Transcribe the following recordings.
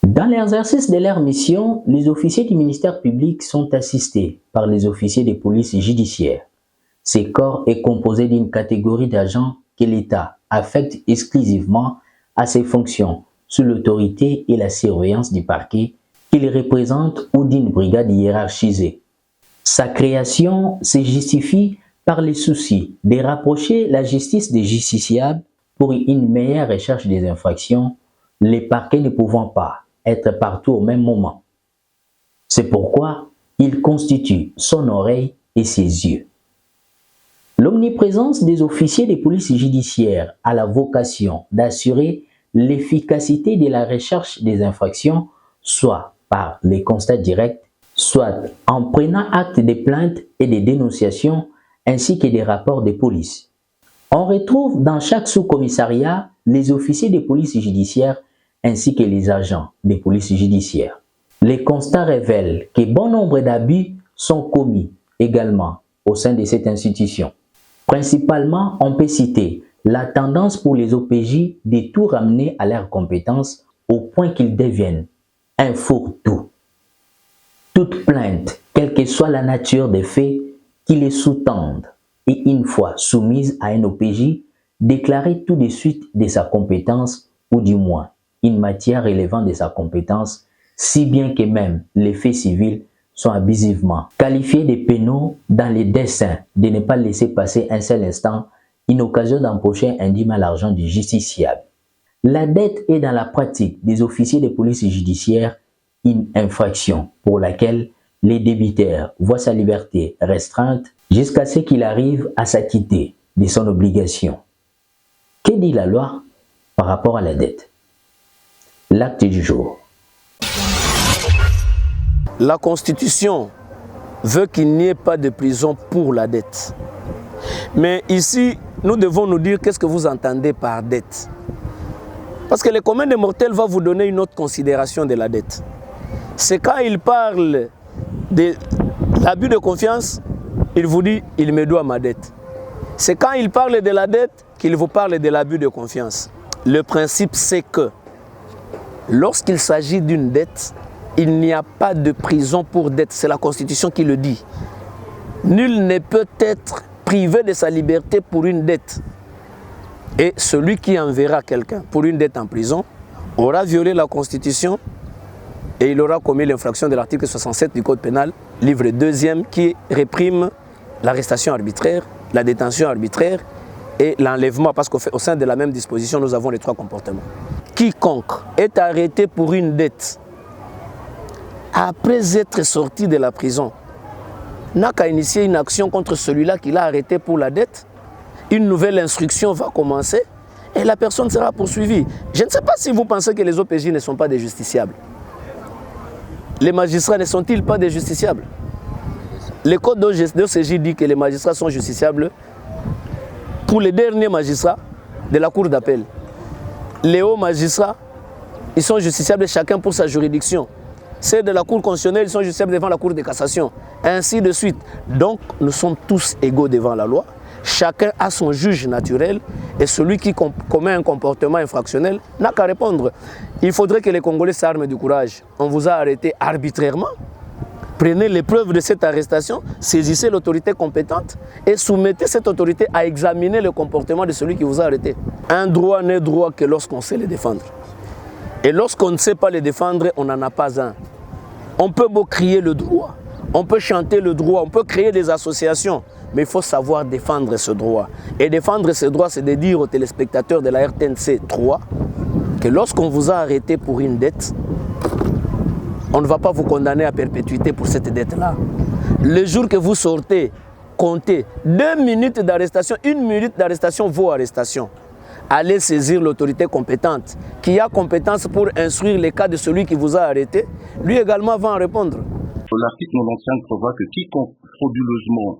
Dans l'exercice de leur mission, les officiers du ministère public sont assistés par les officiers de police judiciaire. Ce corps est composé d'une catégorie d'agents que l'État affecte exclusivement à ses fonctions sous l'autorité et la surveillance du parquet qu'il représente ou d'une brigade hiérarchisée. Sa création se justifie par le souci de rapprocher la justice des justiciables pour une meilleure recherche des infractions, les parquets ne pouvant pas être partout au même moment. C'est pourquoi il constitue son oreille et ses yeux. L'omniprésence des officiers de police judiciaire a la vocation d'assurer l'efficacité de la recherche des infractions, soit par les constats directs, soit en prenant acte des plaintes et des dénonciations, ainsi que des rapports de police. On retrouve dans chaque sous-commissariat les officiers de police judiciaire ainsi que les agents de police judiciaire. Les constats révèlent que bon nombre d'abus sont commis également au sein de cette institution. Principalement, on peut citer la tendance pour les OPJ de tout ramener à leurs compétences au point qu'ils deviennent un fourre-tout. Toute plainte, quelle que soit la nature des faits qui les sous-tendent, et une fois soumise à un OPJ, déclarer tout de suite de sa compétence ou du moins une matière relevant de sa compétence, si bien que même les faits civils sont abusivement qualifiés de pénaux dans les desseins de ne pas laisser passer un seul instant une occasion d'empocher indûment l'argent du justiciable. La dette est dans la pratique des officiers de police judiciaire une infraction pour laquelle les débiteurs voient sa liberté restreinte jusqu'à ce qu'il arrive à s'acquitter de son obligation. Que dit la loi par rapport à la dette? L'acte du jour. La Constitution veut qu'il n'y ait pas de prison pour la dette. Mais ici, nous devons nous dire qu'est-ce que vous entendez par dette. Parce que le commun des mortels va vous donner une autre considération de la dette. C'est quand il parle de l'abus de confiance, il vous dit « il me doit ma dette ». C'est quand il parle de la dette qu'il vous parle de l'abus de confiance. Le principe, c'est que lorsqu'il s'agit d'une dette, il n'y a pas de prison pour dette. C'est la Constitution qui le dit. Nul ne peut être privé de sa liberté pour une dette. Et celui qui enverra quelqu'un pour une dette en prison aura violé la Constitution et il aura commis l'infraction de l'article 67 du Code pénal, livre 2e, qui réprime l'arrestation arbitraire, la détention arbitraire et l'enlèvement, parce qu'au sein de la même disposition, nous avons les trois comportements. Quiconque est arrêté pour une dette après être sorti de la prison n'a qu'à initier une action contre celui-là qui l'a arrêté pour la dette. Une nouvelle instruction va commencer et la personne sera poursuivie. Je ne sais pas si vous pensez que les OPJ ne sont pas des justiciables. Les magistrats ne sont-ils pas des justiciables? Le code d'OCJ dit que les magistrats sont justiciables pour les derniers magistrats de la cour d'appel. Les hauts magistrats, ils sont justiciables chacun pour sa juridiction. Ceux de la cour constitutionnelle, ils sont justiciables devant la cour de cassation. Ainsi de suite. Donc, nous sommes tous égaux devant la loi. Chacun a son juge naturel et celui qui commet un comportement infractionnel n'a qu'à répondre. Il faudrait que les Congolais s'arment du courage. On vous a arrêté arbitrairement. Prenez les preuves de cette arrestation, saisissez l'autorité compétente et soumettez cette autorité à examiner le comportement de celui qui vous a arrêté. Un droit n'est droit que lorsqu'on sait le défendre. Et lorsqu'on ne sait pas le défendre, on n'en a pas un. On peut beau crier le droit, on peut chanter le droit, on peut créer des associations, mais il faut savoir défendre ce droit. Et défendre ce droit, c'est de dire aux téléspectateurs de la RTNC 3 que lorsqu'on vous a arrêté pour une dette, on ne va pas vous condamner à perpétuité pour cette dette-là. Le jour que vous sortez, comptez 2 minutes d'arrestation, 1 minute d'arrestation vaut arrestation. Allez saisir l'autorité compétente qui a compétence pour instruire les cas de celui qui vous a arrêté. Lui également va en répondre. L'article 95 prévoit que quiconque frauduleusement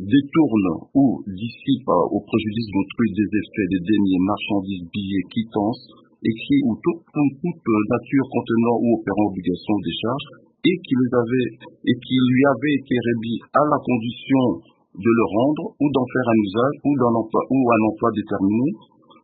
détourne ou dissipe au préjudice d'autrui des effets, des deniers, marchandises, billets, quittances, écrits ou toute nature contenant ou opérant obligation de décharge et qui lui avait été remis à la condition de le rendre ou d'en faire un usage ou un emploi déterminé,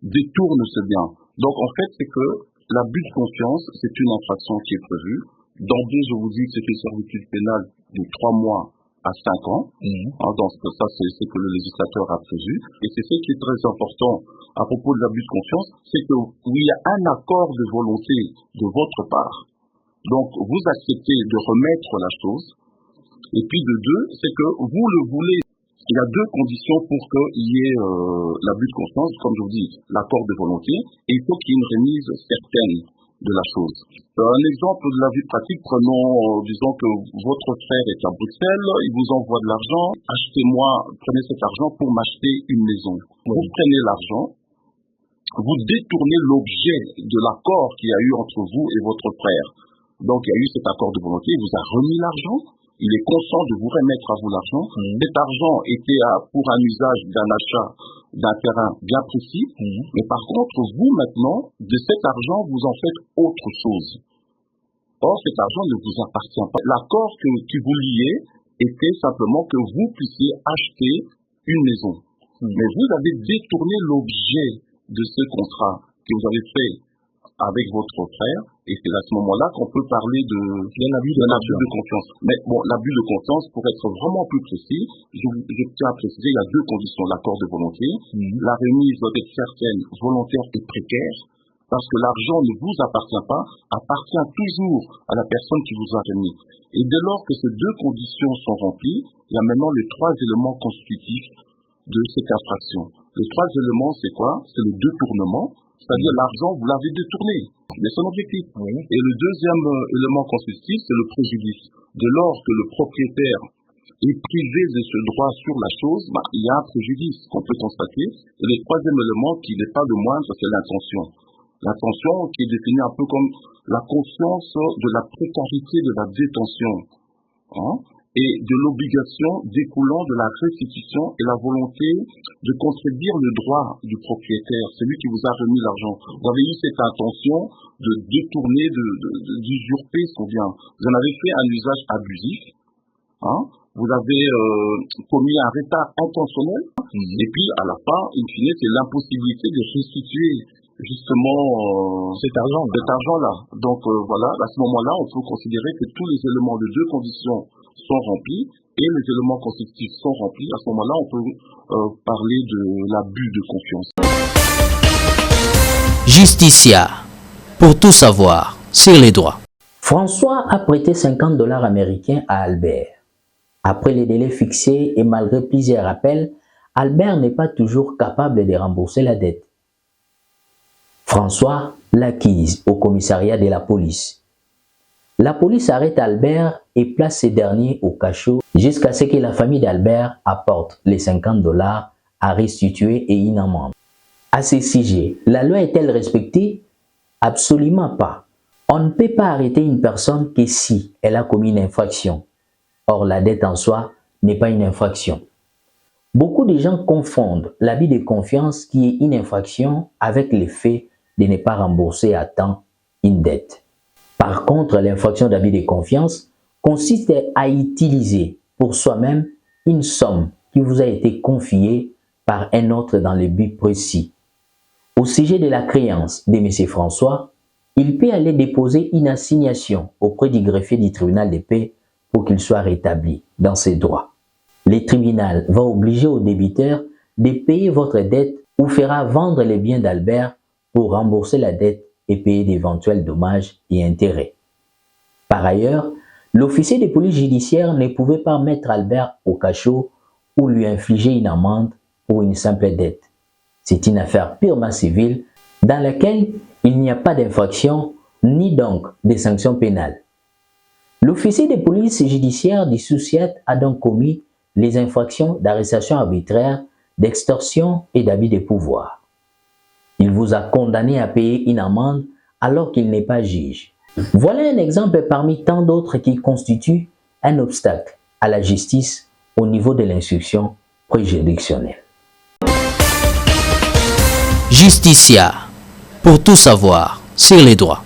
détourne ce bien. Donc en fait, c'est que l'abus de confiance, c'est une infraction qui est prévue. D'emblée, je vous dis que c'est une servitude pénale de 3 mois à 5 ans. Donc ça, c'est ce que le législateur a prévu. Et c'est ce qui est très important à propos de l'abus de confiance, c'est que il y a un accord de volonté de votre part. Donc, vous acceptez de remettre la chose. Et puis de deux, c'est que vous le voulez. Il y a deux conditions pour qu'il y ait l'abus de confiance, comme je vous dis, l'accord de volonté, et il faut qu'il y ait une remise certaine de la chose. Un exemple de la vie pratique, prenons, disons que votre frère est à Bruxelles, il vous envoie de l'argent, prenez cet argent pour m'acheter une maison. Vous prenez l'argent, vous détournez l'objet de l'accord qu'il y a eu entre vous et votre frère. Donc il y a eu cet accord de volonté, il vous a remis l'argent, il est conscient de vous remettre à vous l'argent. Cet argent était pour un usage d'un achat d'un terrain bien précis, mais par contre, vous maintenant, de cet argent, vous en faites autre chose. Or, cet argent ne vous appartient pas. L'accord qui vous liait était simplement que vous puissiez acheter une maison. Mais vous avez détourné l'objet de ce contrat que vous avez fait avec votre frère, et c'est à ce moment-là qu'on peut parler d'un abus de confiance. Mais bon, l'abus de confiance, pour être vraiment plus précis, je tiens à préciser, il y a deux conditions, l'accord de volonté. La remise doit être certaine, volontaire et précaire, parce que l'argent ne vous appartient pas, appartient toujours à la personne qui vous a remis. Et dès lors que ces deux conditions sont remplies, il y a maintenant les trois éléments constitutifs de cette infraction. Les trois éléments, c'est quoi? C'est le détournement, c'est-à-dire l'argent, vous l'avez détourné, c'est son objectif. Et le deuxième élément constitutif, c'est le préjudice. Dès lors que le propriétaire est privé de ce droit sur la chose, il y a un préjudice qu'on peut constater. Et le troisième élément, qui n'est pas le moindre, c'est l'intention. L'intention qui est définie un peu comme la conscience de la précarité de la détention. Et de l'obligation découlant de la restitution et la volonté de contredire le droit du propriétaire, celui qui vous a remis l'argent. Vous avez eu cette intention de détourner, d'usurper son bien. Vous en avez fait un usage abusif, vous avez commis un retard intentionnel, et puis à la fin, in fine, c'est l'impossibilité de restituer justement cet argent-là. Donc voilà, à ce moment-là, on peut considérer que tous les éléments de deux conditions sont remplis et les éléments constitutifs sont remplis. À ce moment-là, on peut parler de l'abus de confiance. Justicia, pour tout savoir sur les droits. François a prêté 50 $ américains à Albert. Après les délais fixés et malgré plusieurs appels, Albert n'est pas toujours capable de rembourser la dette. François l'acquise au commissariat de la police. La police arrête Albert et place ce dernier au cachot jusqu'à ce que la famille d'Albert apporte les 50 $ à restituer et une amende. À ce sujet, la loi est-elle respectée? Absolument pas. On ne peut pas arrêter une personne que si elle a commis une infraction. Or, la dette en soi n'est pas une infraction. Beaucoup de gens confondent l'abus de confiance qui est une infraction avec le fait de ne pas rembourser à temps une dette. Par contre, l'infraction d'abus de confiance consiste à utiliser pour soi-même une somme qui vous a été confiée par un autre dans le but précis. Au sujet de la créance de M. François, il peut aller déposer une assignation auprès du greffier du tribunal de paix pour qu'il soit rétabli dans ses droits. Le tribunal va obliger au débiteur de payer votre dette ou fera vendre les biens d'Albert pour rembourser la dette et payer d'éventuels dommages et intérêts. Par ailleurs, l'officier de police judiciaire ne pouvait pas mettre Albert au cachot ou lui infliger une amende pour une simple dette. C'est une affaire purement civile dans laquelle il n'y a pas d'infraction ni donc de sanctions pénales. L'officier de police judiciaire du Souciat a donc commis les infractions d'arrestation arbitraire, d'extorsion et d'abus de pouvoir. Il vous a condamné à payer une amende alors qu'il n'est pas juge. Voilà un exemple parmi tant d'autres qui constituent un obstacle à la justice au niveau de l'instruction préjuridictionnelle. Justicia, pour tout savoir sur les droits.